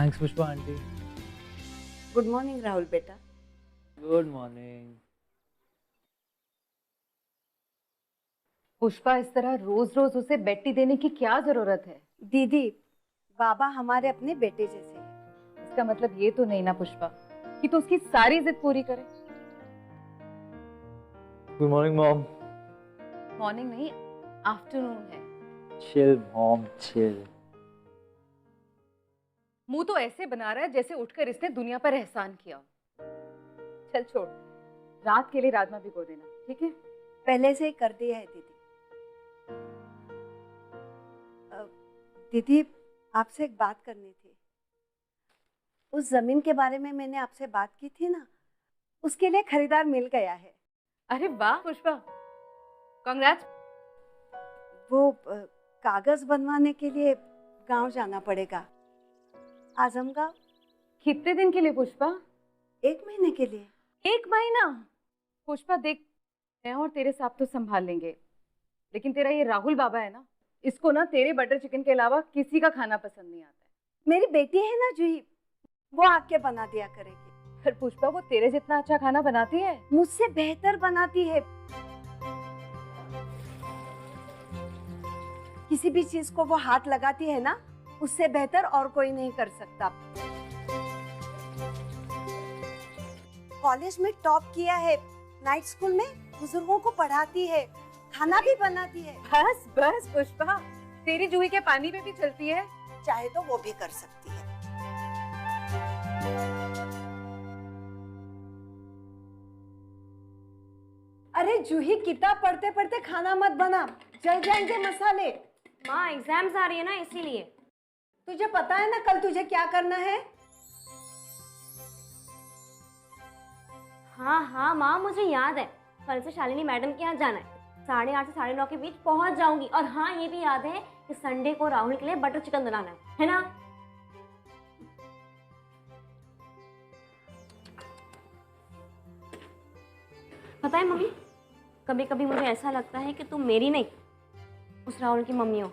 Thanks Pushpa aunty. Good morning Rahul बेटा। Good morning. Pushpa, इस तरह रोज रोज उसे बेटी देने की क्या जरूरत है? दीदी, बाबा हमारे अपने बेटे जैसे हैं। इसका मतलब ये तो नहीं ना पुष्पा कि तू उसकी सारी जिद पूरी करे। Good morning mom. मॉर्निंग नहीं, आफ्टरनून है। Chill mom chill. मुंह तो ऐसे बना रहा है जैसे उठकर इसने दुनिया पर एहसान किया। चल छोड़, रात के लिए राजमा भिगो देना, ठीक है? पहले से ही कर दिया है दीदी। दीदी, आपसे एक बात करनी थी। उस जमीन के बारे में मैंने आपसे बात की थी ना, उसके लिए खरीदार मिल गया है। अरे वाह पुष्पा, कांग्रेट्स। वो कागज बनवाने के लिए गांव जाना पड़ेगा, आजमगांव। कितने दिन के लिए पुष्पा? 1 महीने के लिए। 1 महीना? पुष्पा देख, मैं और तेरे साथ तो संभाल लेंगे, लेकिन तेरा ये राहुल बाबा है ना, इसको ना तेरे बटर चिकन के अलावा किसी का खाना पसंद नहीं आता है। मेरी बेटी है ना जूही, वो आके बना दिया करेगी। पर पुष्पा, वो तेरे जितना अच्छा खाना बनाती है? मुझसे बेहतर बनाती है। किसी भी चीज को वो हाथ लगाती है ना, उससे बेहतर और कोई नहीं कर सकता। कॉलेज में टॉप किया है, नाइट स्कूल में बुजुर्गों को पढ़ाती है, खाना भी बनाती है। बस बस पुष्पा, तेरी जूही के पानी में भी चलती है। चाहे तो वो भी कर सकती है। अरे जूही, किताब पढ़ते पढ़ते खाना मत बना, जल जाएंगे मसाले। माँ एग्जाम्स आ रही है ना, इसीलिए। तुझे पता है ना कल तुझे क्या करना है? हाँ हाँ माँ, मुझे याद है, कल से शालिनी मैडम के यहाँ जाना है। 8:30 से 9:30 के बीच पहुंच जाऊंगी। और हाँ, ये भी याद है कि संडे को राहुल के लिए बटर चिकन बनाना है ना? पता है मम्मी, कभी कभी मुझे ऐसा लगता है कि तुम मेरी नहीं, उस राहुल की मम्मी हो।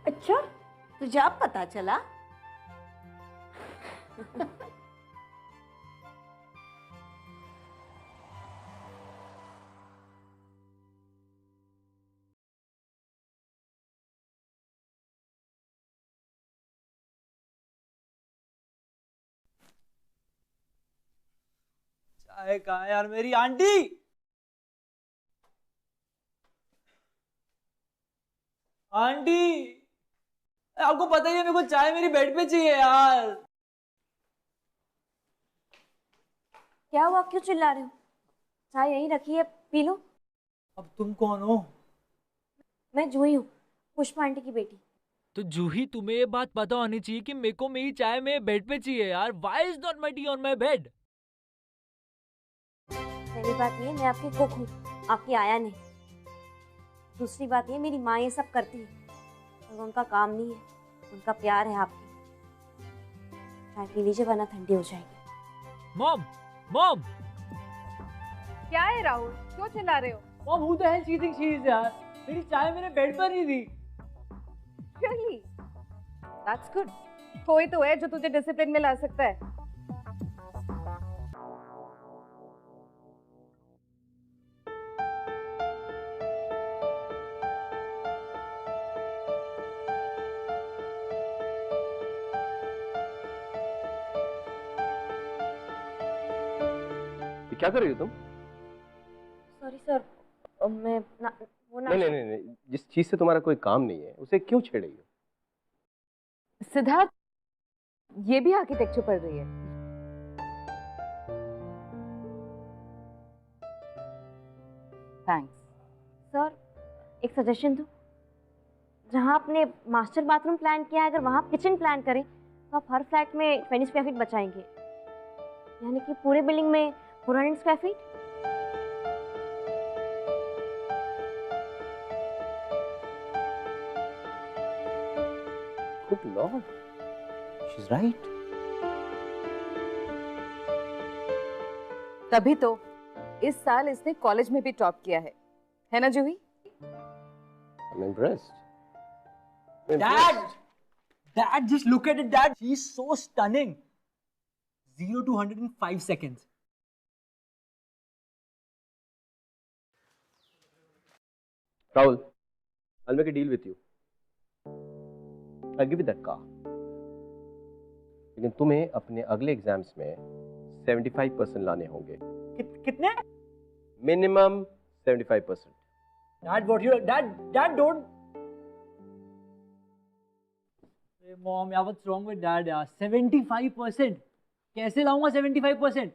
अच्छा, तुझे अब पता चला? चाय कहाँ है यार मेरी? आंटी, आंटी, आपको पता ही है मेरे को चाय मेरी बेड पे चाहिए यार। क्या हुआ, क्यों चिल्ला रहे हो? चाय यहीं रखी है, पी लो। अब तुम कौन हो? मैं जूही हूँ, पुष्पा आंटी की बेटी। तो जूही, तुम्हें ये बात पता होनी चाहिए कि मेरे को मेरी चाय मेरे बेड पे चाहिए यार। Why is not my tea on my bed? पहली बात ये, मैं आपकी कुक हूँ, आपकी आया नहीं। दूसरी बात ये, मेरी माँ ये सब करती है और उनका काम नहीं है, उनका प्यार है आपकी। चाय पी लीजिए वरना ठंडी हो जाएगी। मॉम, मॉम, क्या है राहुल, क्यों चिल्ला रहे हो? Mom, who the hell she thinks she is यार? मेरी चाय मेरे बेड पर नहीं दी। Really? That's good. कोई तो है जो तुझे डिसिप्लिन में ला सकता है। क्या कर रही हो तुम? सॉरी सर, मैं ना, वो ना। नहीं नहीं नहीं नहीं, जिस चीज से तुम्हारा कोई काम नहीं है उसे क्यों छेड़ रही हो? सिद्धार्थ, ये भी आर्किटेक्चर पढ़ रही है। थैंक्स। सर, एक सजेशन दो। जहाँ आपने मास्टर बाथरूम प्लान किया है, अगर वहाँ किचन प्लान करें तो आप हर फ्लैट में 20 स्क्वायर फीट बचाएंगे, यानी कि पूरे बिल्डिंग में 400 square feet. Good Lord, she's right. तभी तो इस साल इसने कॉलेज में भी टॉप किया है ना जूही? I'm impressed. Dad, Dad, just look at it, Dad. She's so stunning. 0 to 100 in 5 seconds. Rahul, I'll make a deal with you. I'll give you that car. लेकिन तुम्हें अपने अगले एग्जाम्स में 75% लाने होंगे. कितने? Minimum 75%. Dad, what you? Dad, don't. Hey, Mom, yeah, what's wrong with Dad? यार 75%. कैसे लाऊंगा 75%?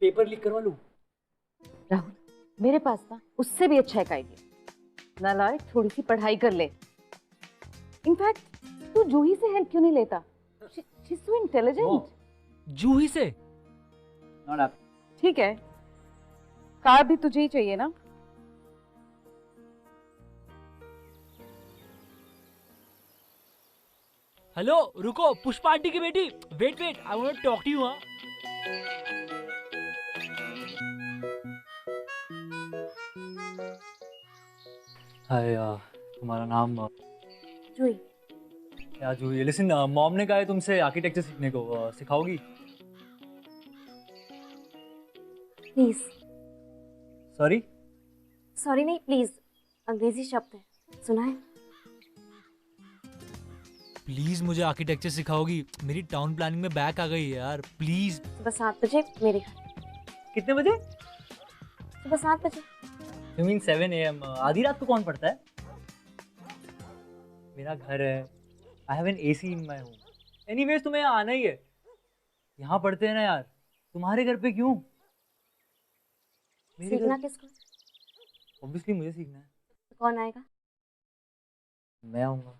पेपर लीक करवा लूं? राहुल, मेरे पास ना उससे भी अच्छा एक आइडिया। नालायक, थोड़ी सी पढ़ाई कर ले। इनफैक्ट तू जूही से हेल्प क्यों नहीं लेता? She's so intelligent. जूही से? Not up. ठीक है, कार भी तुझे ही चाहिए ना? हेलो, रुको, पुष्पा आंटी की बेटी। Wait, I want to talk to you. हाँ, हाय, तुम्हारा नाम? जूही। क्या जूही? लिसन, मॉम ने कहा है तुमसे आर्किटेक्चर सीखने को। सिखाओगी? प्लीज। सॉरी? सॉरी नहीं, प्लीज। अंग्रेजी शब्द है, सुना है? प्लीज मुझे आर्किटेक्चर सिखाओगी। मेरी टाउन प्लानिंग में बैक आ गई है यार, प्लीज। सुबह 7 बजे मेरे घर। कितने बजे? सुबह 7 बजे। You mean 7 AM? आधी रात को कौन पढ़ता है? मेरा घर है। I have an AC in my home. Anyways, तुम्हें यहाँ आना ही है। यहाँ पढ़ते हैं ना यार। तुम्हारे घर पे क्यों? सीखना किसको? Obviously मुझे सीखना है। तो कौन आएगा? मैं आऊँगा।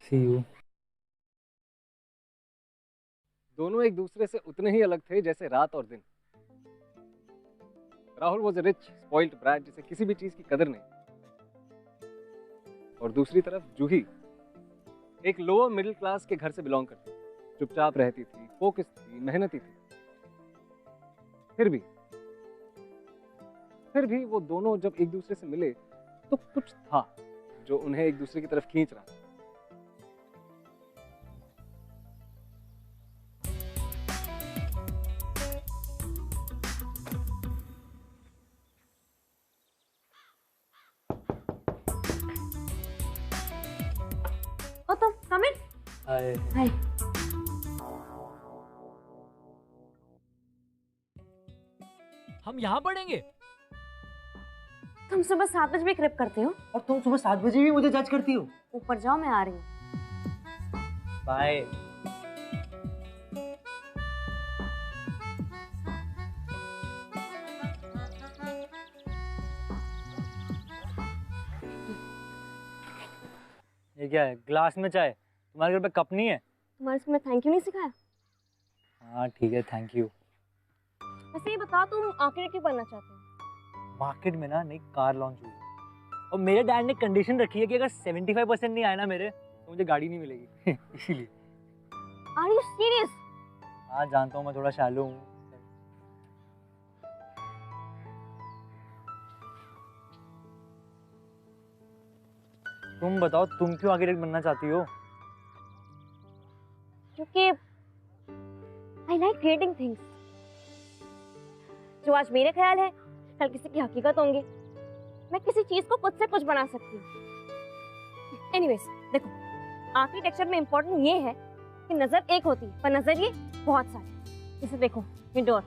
See you. दोनों एक दूसरे से उतने ही अलग थे जैसे रात और दिन। Rahul was rich spoiled brat जिसे किसी भी चीज की कदर नहीं, और दूसरी तरफ जूही एक लोअर मिडिल क्लास के घर से बिलोंग करती, चुपचाप रहती थी, फोकस थी, मेहनती थी। फिर भी वो दोनों जब एक दूसरे से मिले तो कुछ था जो उन्हें एक दूसरे की तरफ खींच रहा था। तुम come in. Hi. हम यहाँ पढ़ेंगे? तुम सुबह 7 बजे भी क्रिप करते हो? और तुम सुबह 7 बजे भी मुझे जज करती हो? ऊपर जाओ, मैं आ रही हूँ। बाय। ये क्या है? ग्लास में चाय? तुम्हारे घर पे कप नहीं है? तुम्हारे स्कूल में थैंक यू नहीं सिखाया? हाँ ठीक है, थैंक यू। वैसे ये बताओ, तुम आर्किटेक्ट क्यों बनना चाहते हो? मार्केट में ना नई कार लॉन्च हुई है और मेरे डैड ने कंडीशन रखी है कि अगर 75% नहीं आया ना मेरे, तो मुझे गाड़ी नहीं मिलेगी। इसीलिए। Are you serious? हाँ जानता हूँ, मैं थोड़ा शैलो हूँ। तुम बताओ, तुम क्यों आर्किटेक्ट बनना चाहती हो? क्योंकि आई लाइक क्रिएटिंग थिंग्स। जो आज मेरे ख्याल है, कल किसी की हकीकत होंगे। मैं किसी चीज को खुद से कुछ बना सकती हूँ। एनीवेज, देखो, आर्किटेक्चर में इम्पोर्टेंट ये है कि नजर एक होती है पर नजरिए बहुत सारे। जैसे देखो, ये डोर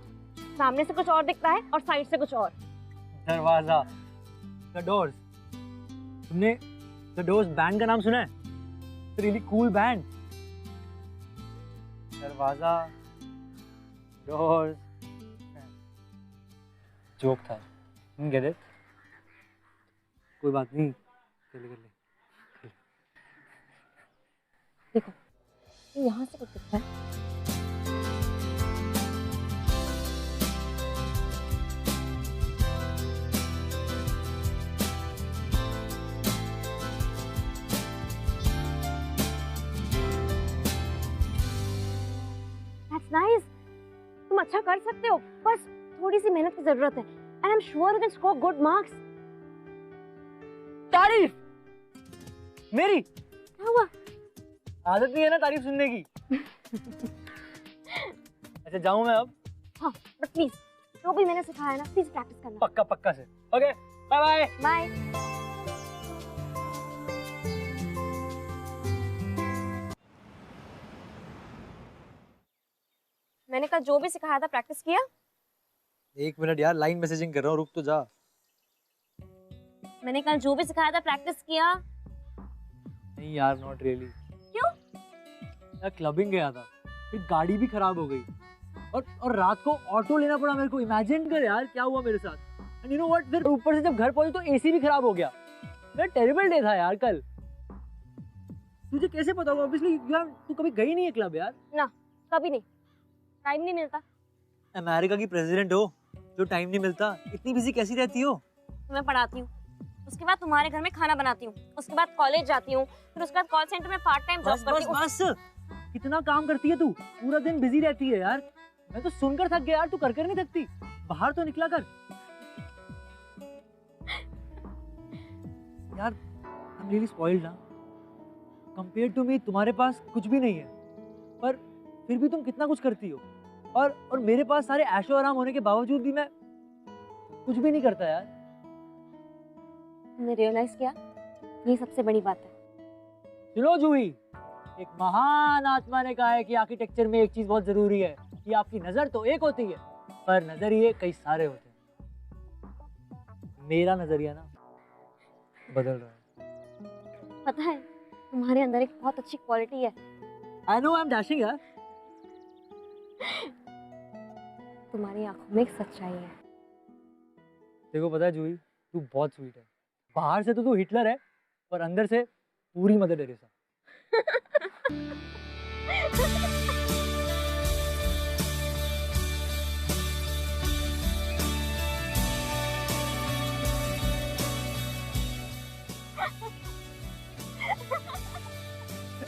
सामने से कुछ और दिखता है और साइड से कुछ और। दरवाजा, द डोर्स। तुमने द डोर्स बैंड का नाम सुना है? It's really cool band. दरवाजा, डोर्स, जोक था। Get it? कोई बात नहीं, कर ले। देखो, ये यहाँ से कुछ दिखता है। That's nice. तुम अच्छा कर सकते हो, बस थोड़ी सी मेहनत की जरूरत है। And I'm sure you can score good marks. तारीफ मेरी क्या हुआ? आदत नहीं है ना तारीफ सुनने की। अच्छा जाऊं मैं अब? हाँ बट प्लीज जो भी मैंने सिखाया ना प्लीज प्रैक्टिस करना। पक्का पक्का से। Okay bye bye. बाय। मैंने कल जो भी सिखाया था प्रैक्टिस किया? 1 मिनट यार, लाइन मैसेजिंग कर रहा हूँ, रुक तो जा। मैंने कल जो भी सिखाया था प्रैक्टिस किया? नहीं यार, नॉट रियली। क्यों? यार क्लबिंग गया था, फिर गाड़ी भी खराब हो गई और रात को ऑटो लेना पड़ा मेरे को। इमेजिन कर यार क्या हुआ मेरे साथ। एंड यू नो व्हाट, फिर ऊपर से जब घर पहुंचे तो एसी भी खराब हो गया। यार टेरिबल डे था यार कल। तुझे कैसे पता होगा? ऑब्वियसली यार तू कभी गई नहीं है क्लब यार। ना कभी नहीं, टाइम नहीं मिलता। अमेरिका की प्रेसिडेंट हो जो टाइम नहीं मिलता, इतनी बिजी कैसी रहती हो? मैं पढ़ाती हूँ, उसके बाद तुम्हारे घर में खाना बनाती हूँ, उसके बाद कॉलेज जाती हूँ, फिर उसके बाद कॉल सेंटर में पार्ट टाइम जॉब बस करती बस हूँ। बस, कितना काम करती है तू, पूरा दिन बिजी रहती है यार। मैं तो सुनकर थक गया यार, तू कर नहीं थकती? बाहर तो निकला कर यार। आई एम रियली स्पॉइल्ड ना, कंपेयर टू मी तुम्हारे पास कुछ भी नहीं है, पर फिर भी तुम कितना कुछ करती हो। और मेरे पास सारे ऐशो आराम होने के बावजूद भी मैं कुछ भी नहीं करता यार। तुमने रियलाइज किया, ये सबसे बड़ी बात है। सुनो जूही, एक महान आत्मा ने कहा है कि आर्किटेक्चर में एक चीज बहुत जरूरी है कि आपकी नजर तो एक होती है पर नजरिए कई सारे होते हैं। मेरा नजरिया ना बदल रहा है। पता है तुम्हारे अंदर एक बहुत अच्छी क्वालिटी है। I know, I am dashing यार। तुम्हारी आंखों में एक सच्चाई है। देखो पता है जूही, तू बहुत स्वीट है। बाहर से तो तू हिटलर है और अंदर से पूरी मदर टेरेसा।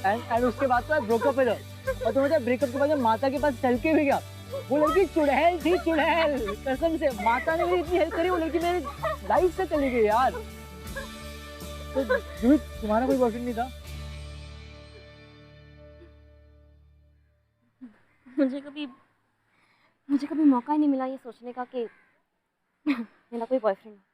एंड उसके बाद तो ब्रेकअप है। और तुम्हें ब्रेकअप के बाद जब माता के पास चल के भी गया, वो लड़की चुड़ैल थी, चुड़ैल। कसम से माता ने मेरी इतनी हेल्प करी, वो लड़की मेरी लाइफ से चली गई यार। तो जूही, तुम्हारा कोई बॉयफ्रेंड नहीं था? मुझे कभी मौका ही नहीं मिला ये सोचने का कि मेरा कोई बॉयफ्रेंड है।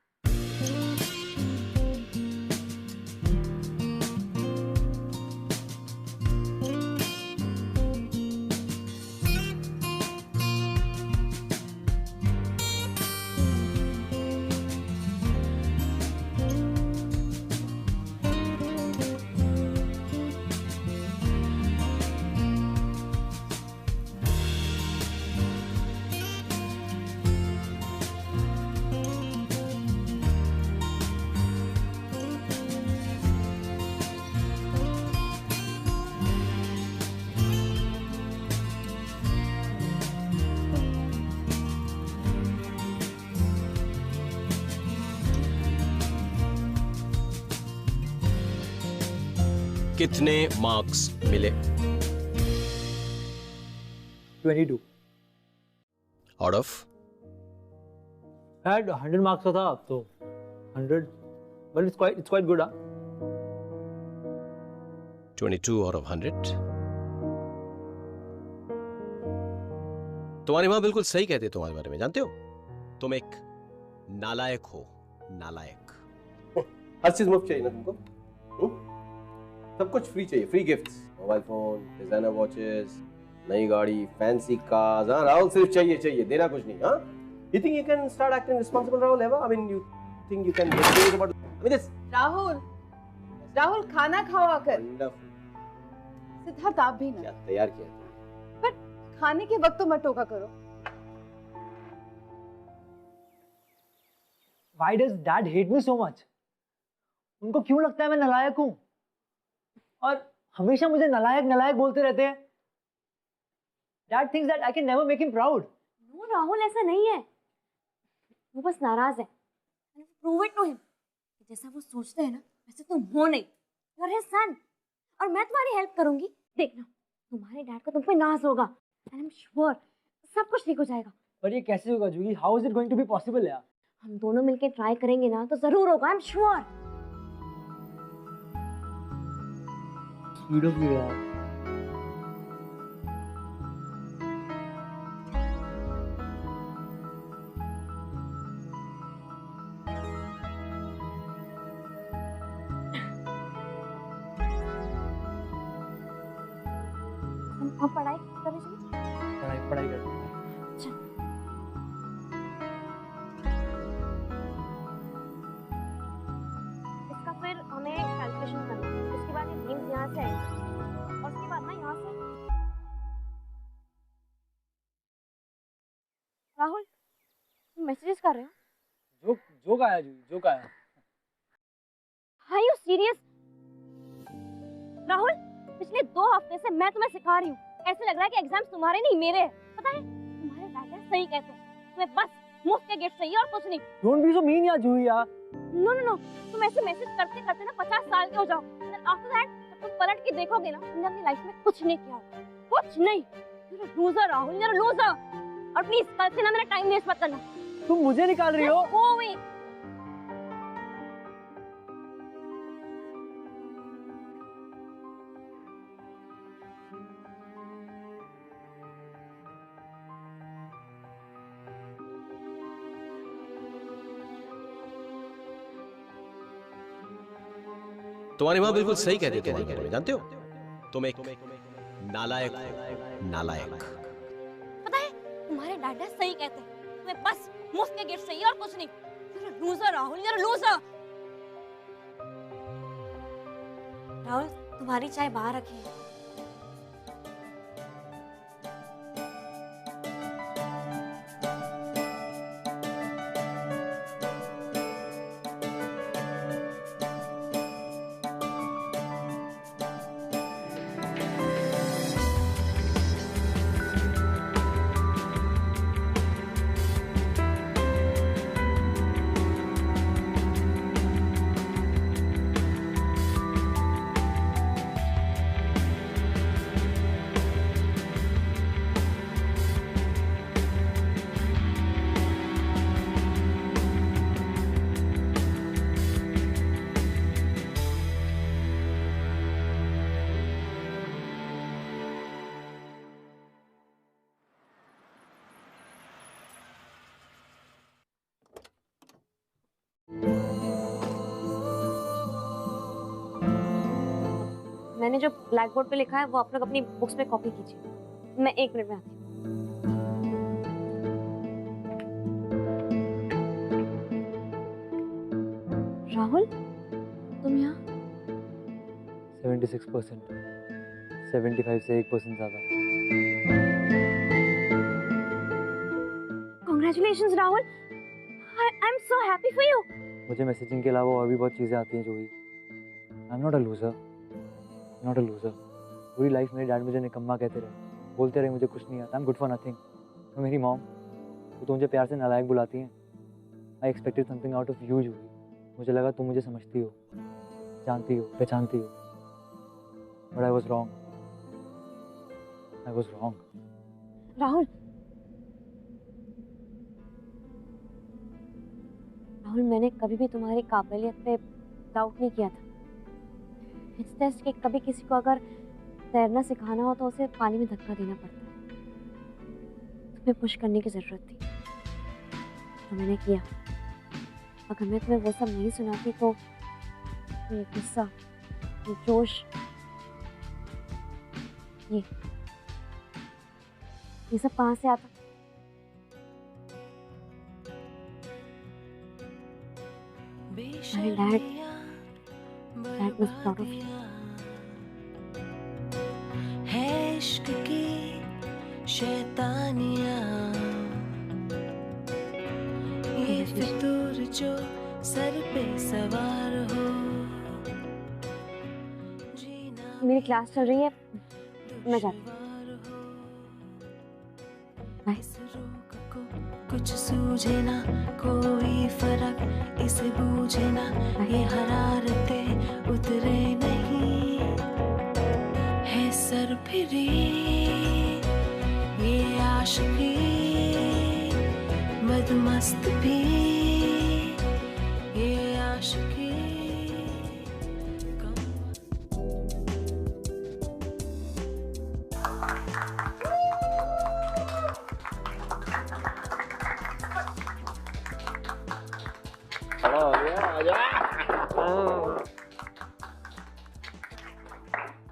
कितने मार्क्स मिले? 22 आउट ऑफ? had 100 मार्क्स का था, अब तो 100, but it's quite good। 22 out of 100। तुम्हारी माँ बिल्कुल सही कहती है तुम्हारे बारे में, जानते हो? तुम एक नालायक हो, नालायक। हर चीज मुफ्त चाहिए ना तुमको? सब कुछ फ्री चाहिए, free gifts, mobile phone, designer watches, नई गाड़ी, फैंसी कार्स। हाँ राहुल, सिर्फ चाहिए, देना कुछ नहीं। हाँ, you think you can start acting responsible, Rahul, ever? I mean, you think you can get serious about? I mean, this Rahul खाना खाओ आकर। wonderful। सिद्धार्थ आप भी क्या ना, तैयार किया तुमने? पर खाने के वक्त तो मत टोका करो। Why does dad hate me so much? उनको क्यों लगता है मैं नालायक हूँ और हमेशा मुझे नालायक बोलते रहते हैं? Dad thinks that I can never make him proud। No Rahul, ऐसा नहीं है, वो बस नाराज है। Prove it to him. जैसा वो सोचते हैं ना वैसे तुम हो नहीं। यू आर हिज सन और मैं तुम्हारी हेल्प करूंगी। देखना तुम्हारे डैड को तुम पे नाज होगा एंड आई एम श्योर सब कुछ ठीक हो जाएगा। पर ये कैसे होगा Juhi? How is it going to be possible यार? हम दोनों मिलकर ट्राई करेंगे ना तो जरूर होगा, I am sure. Speed of you यार। हम पढ़ाई करें चलिए। पढ़ाई करते हैं। इसका फिर हमें कैलकुलेशन करना है, उसके बाद ये बीम्स यहाँ से आएंगे और उसके बाद ना यहाँ से। राहुल मैसेजेस कर रहे हो? जोक आया जी, जोक आया। Are you serious? राहुल पिछले 2 हफ्ते से मैं तुम्हें सिखा रही हूँ, ऐसे लग रहा है कि एग्जाम्स तुम्हारे नहीं मेरे हैं। पता है तुम्हारे डैड सही कहते हैं, तुम्हें बस मुफ्त के गिफ्ट चाहिए और कुछ नहीं। डोंट बी सो मीन यार जूही यार। नो तुम ऐसे मैसेज करते करते ना 50 साल के हो जाओ। आफ्टर दैट जब तुम पलट के देखोगे ना, तुमने अपनी लाइफ में कुछ नहीं किया, कुछ नहीं। You're a loser Rahul, you're a loser। और प्लीज कल से ना मेरा टाइम वेस्ट मत करना। तुम मुझे निकाल रही हो? Go away। तुम्हारी माँ बिल्कुल सही कहती है तुम्हारे बारे में, जानते हो? तुम एक नालायक हो, नालायक। पता है तुम्हारे डैड सही कहते हैं, तुम्हें बस मुफ्त के गिफ्ट चाहिए और कुछ नहीं। You're a loser Rahul, you're a loser। Rahul तुम्हारी चाय बाहर रखी है। मैंने जो ब्लैक बोर्ड पे लिखा है वो आप लोग अपनी बुक्स में कॉपी कीजिए। मैं 1 मिनट में आती हूँ। राहुल तुम यहाँ? 76%, 75 से 1% ज्यादा। Congratulations Rahul, I'm so happy for you। मुझे मैसेजिंग के अलावा और भी बहुत चीजें आती हैं Juhi. I am not a loser, not a loser. पूरी लाइफ मेरे डैड मुझे निकम्मा कहते रहे, बोलते रहे मुझे कुछ नहीं आता, I am good for nothing. तो मेरी मॉम वो तो मुझे प्यार से नालायक बुलाती हैं। I expected something out of you Juhi. मुझे लगा तुम मुझे समझती हो, जानती हो, पहचानती हो। But I was wrong, I was wrong. Rahul Rahul मैंने कभी भी तुम्हारी काबिलियत पे डाउट नहीं किया था। इट्स जस्ट कि कभी किसी को अगर तैरना सिखाना हो तो उसे पानी में धक्का देना पड़ता है। तुम्हें पुश करने की जरूरत थी तो मैंने किया। अगर मैं तुम्हें वो सब नहीं सुनाती तो ये गुस्सा, ये जोश, ये सब कहाँ से आता? My dad was proud of you। है इश्क की शैतानियाँ, ये फितूर जो सर पे सवार हो। मेरी क्लास चल रही है, मैं जाती हूँ। बाय। कुछ सूझे ना कोई फर्क, इसे बूझे ना ये हरारतें उतरे नहीं। है सर फिरी ये आशिकी, मदमस्त भी ये आशिकी।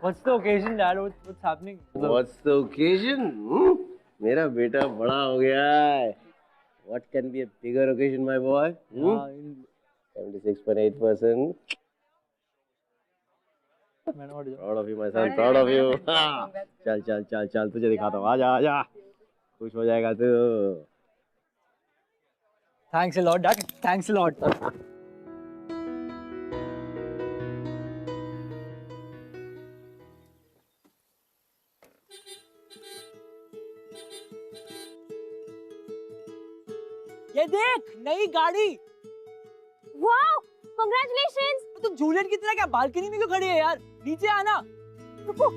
What's the occasion, Dad? What's happening? What's the occasion? मेरा बेटा बड़ा हो गया है. What can be a bigger occasion, my boy? 76.8%. Proud of you, my son. Proud of you. चल चल चल चल तुझे दिखाता हूँ. आजा आजा. खुश हो जाएगा तू. Thanks a lot, Dad. Thanks a lot. ये देख नई गाड़ी. Wow, congratulations. तुम जूलियट की तरह क्या बालकनी में क्यों खड़ी है यार? नीचे आना. रुको.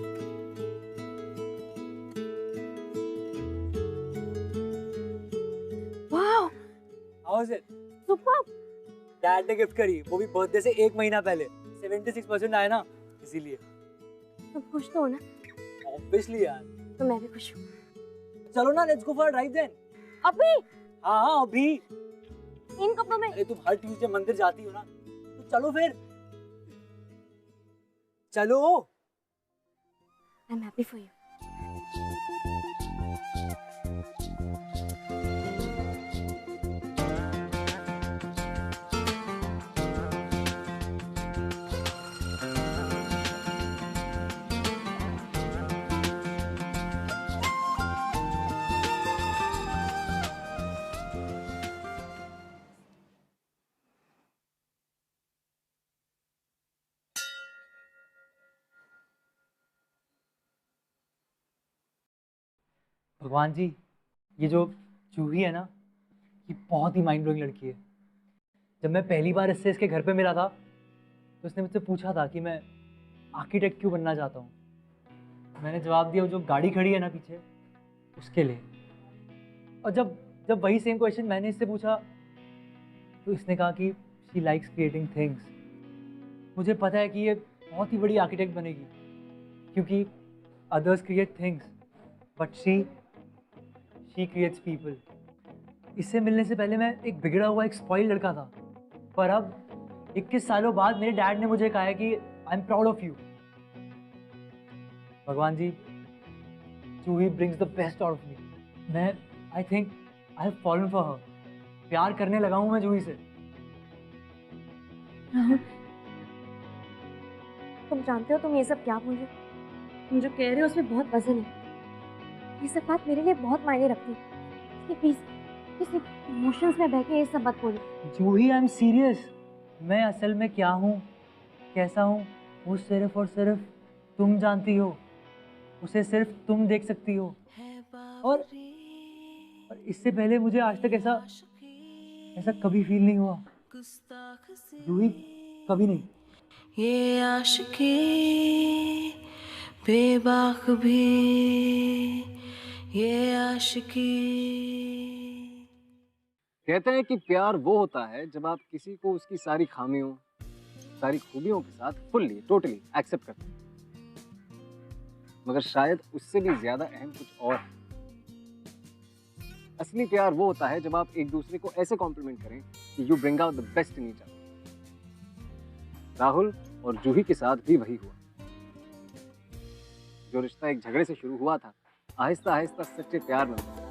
Wow, How is it? Super. Dad ने गिफ्ट करी, वो भी बर्थडे से 1 महीना पहले. 76% आया ना, इसीलिए. तुम खुश तो हो ना? Obviously यार. तो मैं भी खुश हूँ। चलो ना, let's go for a drive then. अभी? हाँ अभी. इन कपड़ों में? अरे तुम हर ट्यूसडे मंदिर जाती हो ना, तो चलो फिर. चलो. I'm happy for you. भगवान जी, ये जो जूही है ना, ये बहुत ही माइंड ब्लोइंग लड़की है. जब मैं पहली बार इससे इसके घर पे मिला था, तो उसने मुझसे पूछा था कि मैं आर्किटेक्ट क्यों बनना चाहता हूँ. मैंने जवाब दिया जो गाड़ी खड़ी है ना पीछे, उसके लिए. और जब वही सेम क्वेश्चन मैंने इससे पूछा, तो इसने कहा कि शी लाइक्स क्रिएटिंग थिंग्स. मुझे पता है कि ये बहुत ही बड़ी आर्किटेक्ट बनेगी, क्योंकि others create things but she creates people. इससे मिलने से पहले मैं एक बिगड़ा हुआ, एक स्पॉइल लड़का था, पर अब 21 सालों बाद मेरे डैड ने मुझे कहा है कि I am proud of you. भगवान जी, Juhi brings the best out of me. I think I have fallen for her. प्यार करने लगा हूं मैं जूही से. राहुल, तुम जानते हो तुम ये सब क्या बोल रहे हो? तुम जो कह रहे हो उसमें बहुत वजन है. ये सब बात मेरे लिए बहुत मायने रखती है. प्लीज किसी इमोशंस में बह के ये सब मत बोलो. जूही, आई एम सीरियस. मैं असल में क्या हूँ, कैसा हूँ, वो सिर्फ और सिर्फ तुम जानती हो. उसे सिर्फ तुम देख सकती हो. और इससे पहले मुझे आज तक ऐसा कभी फील नहीं हुआ. जूही, कभी नहीं. ये आशिकी बेबाक भी, ये आशिकी. कहते हैं कि प्यार वो होता है जब आप किसी को उसकी सारी खामियों, सारी खूबियों के साथ फुल्ली, टोटली एक्सेप्ट करते हैं. मगर शायद उससे भी ज्यादा अहम कुछ और. असली प्यार वो होता है जब आप एक दूसरे को ऐसे कॉम्प्लीमेंट करें कि you bring out the best in each other. Rahul और जूही के साथ भी वही हुआ. जो रिश्ता एक झगड़े से शुरू हुआ था, आहिस्ता आहिस्ता सच्चे प्यार में बदला.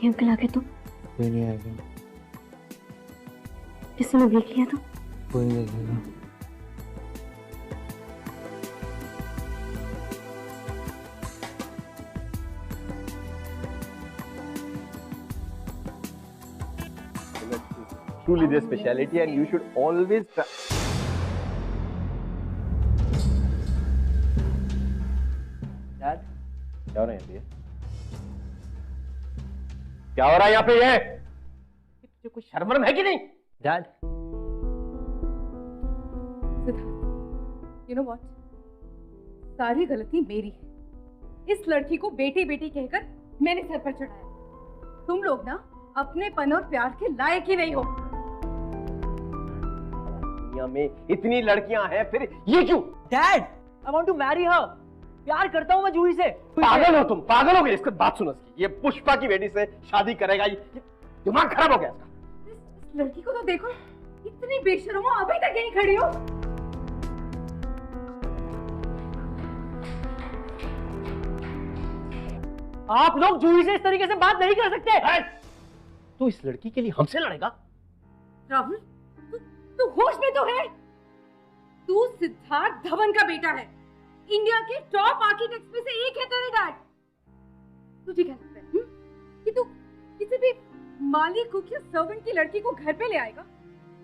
अंकल आ गए तो? कोई नहीं आएगा. किसी ने देख लिया तो? कोई नहीं देखेगा. truly their speciality and you should always try. Dad, क्या हो रहा है यहाँ पे? क्या हो रहा है यहाँ पे? ये तुझे कोई शर्म है कि नहीं? Dad. You know what? सारी गलती मेरी है। इस लड़की को बेटी बेटी कहकर मैंने सर पर चढ़ाया। तुम लोग ना अपनेपन और प्यार के लायक ही नहीं हो। दुनिया में इतनी लड़कियां हैं, फिर ये क्यों? Dad, I want to marry her. प्यार करता हूँ मैं जूही से। पागल हो तुम, पागल हो गए। इसकी बात सुनो इसकी। ये पुष्पा की बेटी से शादी करेगा, ये दिमाग खराब हो गया इसका। इस लड़की को तो देखो, इतनी बेशर्म हो, अभी तक यहीं खड़ी हो। आप लोग जूही से इस तरीके से बात नहीं कर सकते। तू इस लड़की के लिए हमसे लड़ेगा? राहुल, तू होश में तो है? तू सिद्धार्थ धवन का बेटा है। इंडिया के टॉप आर्किटेक्ट्स में से एक है तेरे डैड। तुझे क्या लगता है कि तू किसी भी माली कुक या सर्वेंट की लड़की को घर पे ले आएगा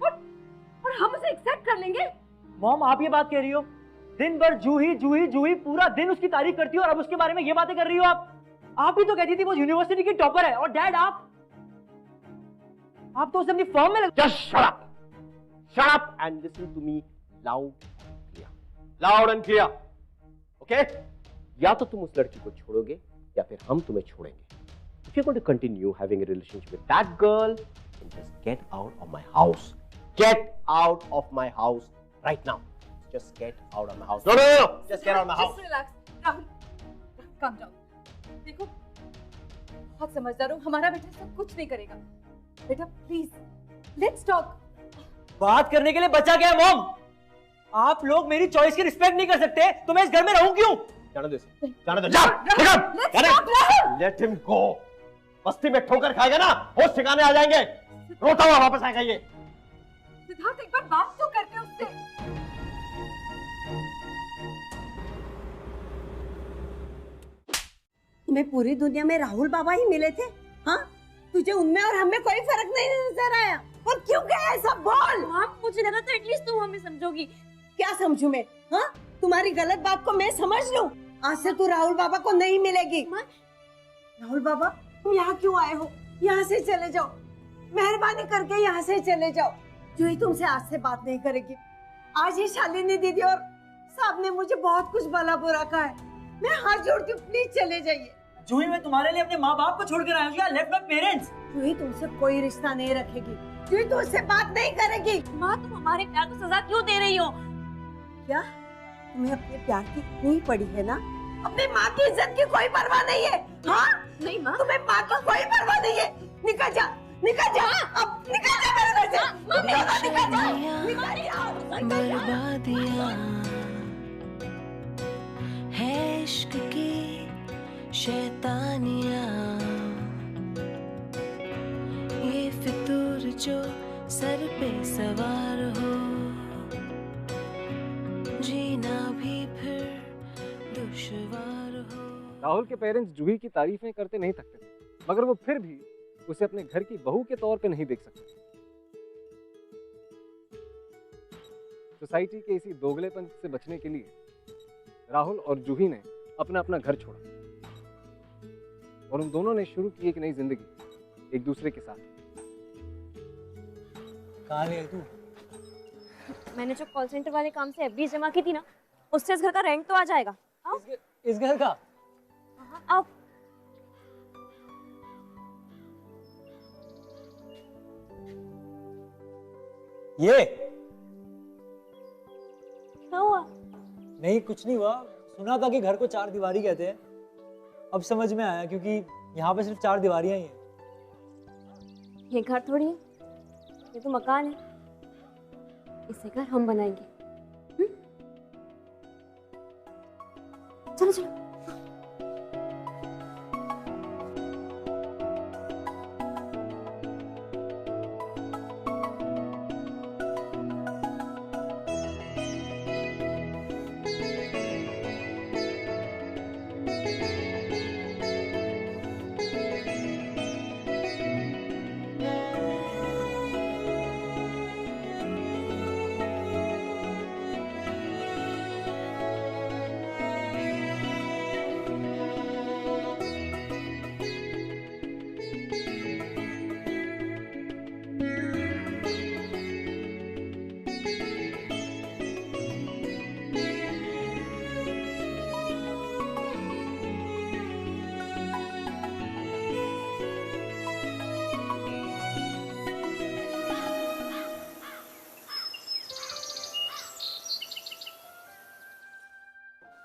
और हम उसे एक्सेप्ट कर लेंगे? मॉम, आप ये बात कह रही हो? दिन भर जूही जूही जूही, पूरा दिन उसकी तारीफ करती हो और अब उसके बारे में ये बातें कर रही हो आप भी तो कहती थी वो यूनिवर्सिटी की टॉपर है। और डैड, आप तो उसे अपनी फर्म में Just shut up! Shut up and listen to me loud and clear. Loud and clear. Okay? या तो तुम उस लड़की को छोड़ोगे या फिर हम तुम्हें छोड़ेंगे. If you're going to continue having a relationship with that girl, then just get out of my house. Get out of my house right now. Just get out of my house. No. Just get out of my house. Just relax. Rahul, calm down. देखो, बहुत समझदार हो, हमारा बेटा सब कुछ नहीं करेगा। बेटा प्लीज, लेट्स टॉक। बात करने के लिए बचा गया मॉम। आप लोग मेरी चॉइस की रिस्पेक्ट नहीं कर सकते तो मैं इस घर में रहूं क्यों? जाने दो, जा। Let him go. बस्ती में ठोकर खाएगा ना, होश ठिकाने आ जाएंगे। रोता हुआ वापस आएगा ये। सिद्धार्थ, एक बार बात तो करते उससे। तुम्हें पूरी दुनिया में राहुल बाबा ही मिले थे? हाँ, तुझे उनमें और हमें कोई फर्क नहीं नजर आया? और क्यों गया ऐसा? बोल। माँ, मुझे लगा था एटलीस्ट तुम हमें समझोगी। क्या समझू मैं? हाँ, तुम्हारी गलत बात को मैं समझ लूं? आज से तू राहुल बाबा को नहीं मिलेगी। राहुल बाबा, तुम यहाँ क्यों आए हो? यहाँ से चले जाओ, मेहरबानी करके यहाँ से चले जाओ। जो ही तुमसे आज से बात नहीं करेगी। आज ही शालिनी दीदी और साहब ने मुझे बहुत कुछ भला बुरा कहा है। मैं हाथ जोड़ती हूँ, प्लीज चले जाइए। जूही, मैं तुम्हारे लिए अपने माँ बाप को छोड़कर आया हूँ। I left my parents. Juhi तुमसे कोई रिश्ता नहीं रखेगी। जूही तुमसे बात नहीं करेगी। माँ, तुम हमारे प्यार को सजा क्यों दे रही हो? क्या तुम्हें अपने प्यार की इतनी पड़ी है ना? अपनी माँ की इज्जत की कोई परवाह नहीं है? हाँ? नहीं माँ, तुम्हें माँ की कोई परवाह नहीं है? निकल जा, निकल जा, अब निकल जा मेरे घर से। निकल जा, निकल जा। बर्बादियाँ है इश्क की शैतानियाँ, ये फितूर जो सर पे सवार हो, जीना भी फिर दुश्वार हो। राहुल के पेरेंट्स जूही की तारीफें करते नहीं थकते थे, मगर वो फिर भी उसे अपने घर की बहू के तौर पे नहीं देख सकते। सोसाइटी के इसी दोगलेपन से बचने के लिए राहुल और जूही ने अपना अपना घर छोड़ा और उन दोनों ने शुरू की एक नई जिंदगी एक दूसरे के साथ। कहाँ गई तू? मैंने जो कॉल सेंटर वाले काम से एफडी जमा की थी ना, उससे इस घर का रेंट तो आ जाएगा। आओ। इस घर का? आओ। ये क्या हुआ? नहीं, कुछ नहीं हुआ। सुना था कि घर को चार दीवारी कहते हैं, अब समझ में आया क्योंकि यहाँ पे सिर्फ चार दीवारियां ही हैं। ये घर थोड़ी है, ये तो मकान है। इसे घर हम बनाएंगे। चलो चलो।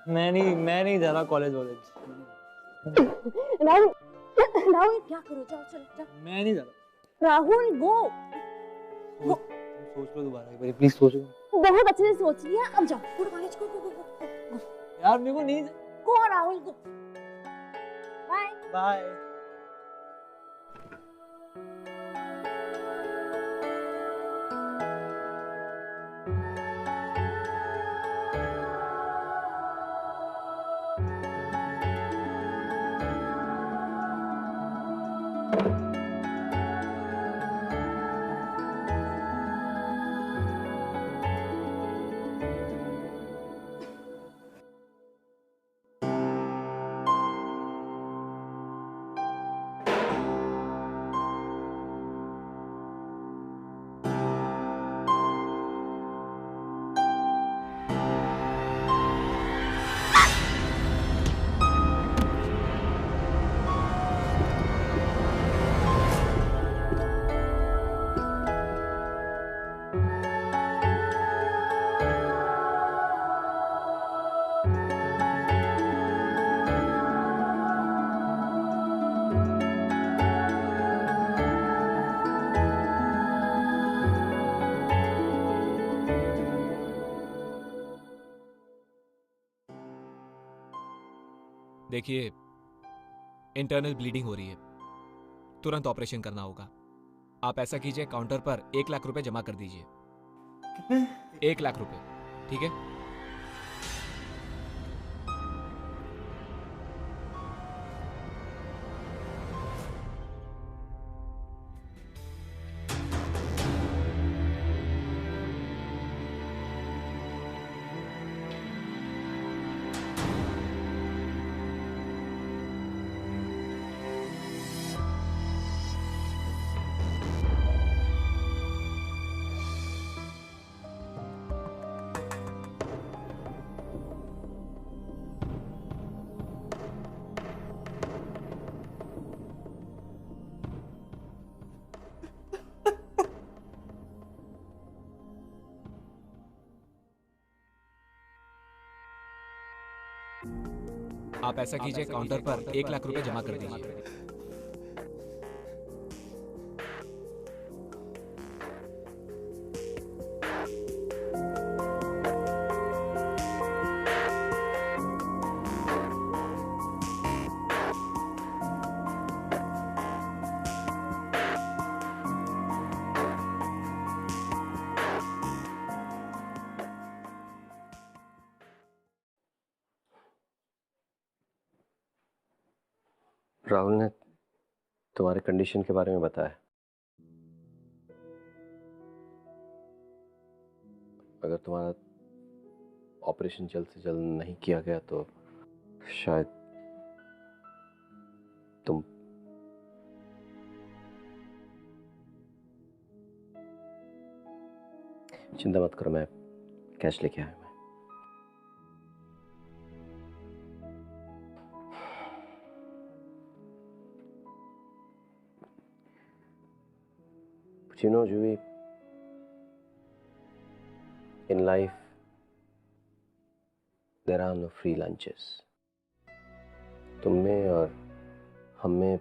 मैं नहीं जा रहा कॉलेज वॉलेज। राहुल राहुल क्या करो, जाओ चलो जाओ। मैं नहीं जा रहा। राहुल गो। सोच लो दोबारा एक बार प्लीज, सोच लो। बहुत अच्छे से सोच लिया, अब जाओ गो कॉलेज, गो गो गो गो। यार मेरे को नहीं। Go Rahul go. Bye bye. देखिए, इंटरनल ब्लीडिंग हो रही है, तुरंत ऑपरेशन करना होगा। आप ऐसा कीजिए, काउंटर पर 1 लाख रुपए जमा कर दीजिए। कितने? 1 लाख रुपए, ठीक है? आप ऐसा कीजिए, काउंटर पर 1 लाख रुपए जमा कर दीजिए। राहुल ने तुम्हारे कंडीशन के बारे में बताया। अगर तुम्हारा ऑपरेशन जल्द से जल्द नहीं किया गया तो शायद तुम चिंता मत करो, मैं कैश लेके आया। But you know, Juvi, in life, there are no free lunches. तुम में और हम में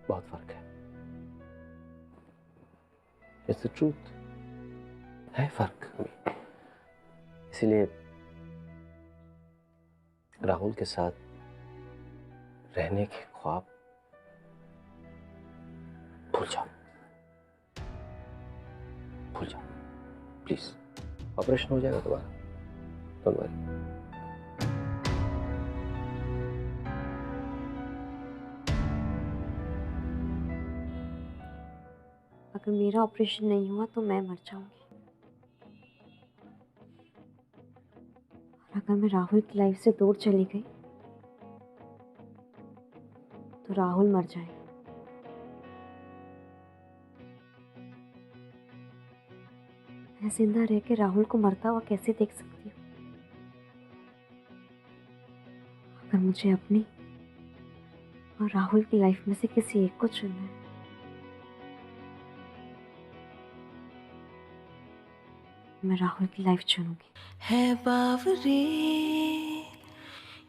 बहुत फर्क है। It's the truth. है फर्क में। इसीलिए राहुल के साथ रहने के ख्वाब भूल जाओ, भूल जाओ प्लीज। ऑपरेशन हो जाएगा तुम्हारा, डोंट वरी। अगर मेरा ऑपरेशन नहीं हुआ तो मैं मर जाऊंगी, और अगर मैं राहुल की लाइफ से दूर चली गई तो राहुल मर जाएगा। मैं जिंदा रह के राहुल को मरता हुआ कैसे देख सकती हूँ? अगर मुझे अपनी और राहुल की लाइफ में से किसी एक को चुनना है, मैं राहुल की लाइफ चुनूंगी। है बावरी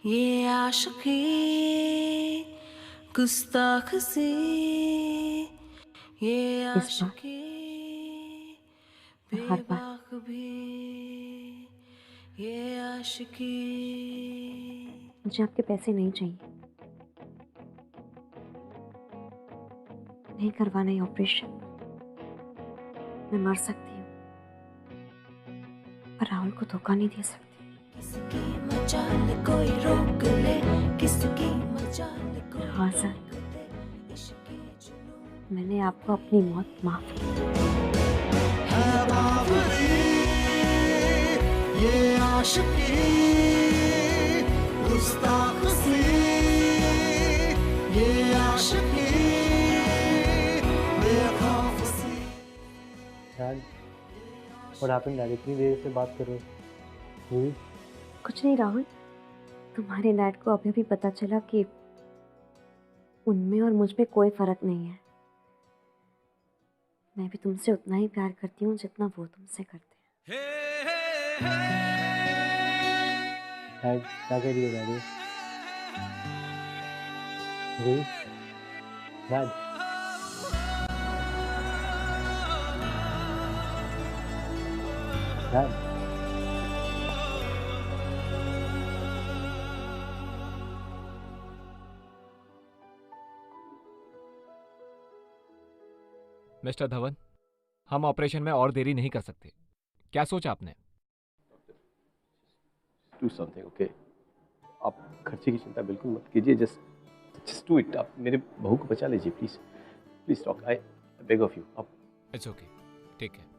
ये आशिकी गुस्ताख सी, ये आशिकी बेबाक भी, ये आशिकी। मुझे आपके पैसे नहीं चाहिए, नहीं करवाना ये ऑपरेशन। मैं मर सकती हूँ पर राहुल को धोखा नहीं दे सकती। किसकी मजाल कोई रोक ले, किसकी मजाल कोई हाँ सर, मैंने आपको अपनी मौत माफ की। ये आशिकी गुस्ताख सी, ये आशिकी बेखौफ सी। Dad, what happened dad? इतनी देर से बात कर रहे हो? कुछ नहीं राहुल, तुम्हारे डैड को अभी पता चला कि उनमें और मुझ में कोई फर्क नहीं है। मैं भी तुमसे उतना ही प्यार करती हूँ जितना वो तुमसे करते हैं। डैड, क्या कह रही है daddy? Dad, dad, mister Dhawan, हम ऑपरेशन में और देरी नहीं कर सकते। क्या सोचा आपने? Do something, okay? आप खर्चे की चिंता बिल्कुल मत कीजिए, जस्ट डू इट। आप मेरे बहू को बचा लीजिए please, please talk, I beg of you. आप इट्स ओके, ठीक है।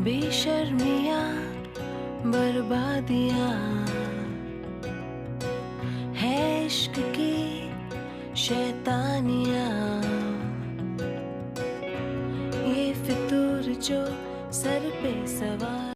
बेशर्मियाँ बर्बादियाँ है इश्क की शैतानियाँ, ये फितूर जो सर पे सवार।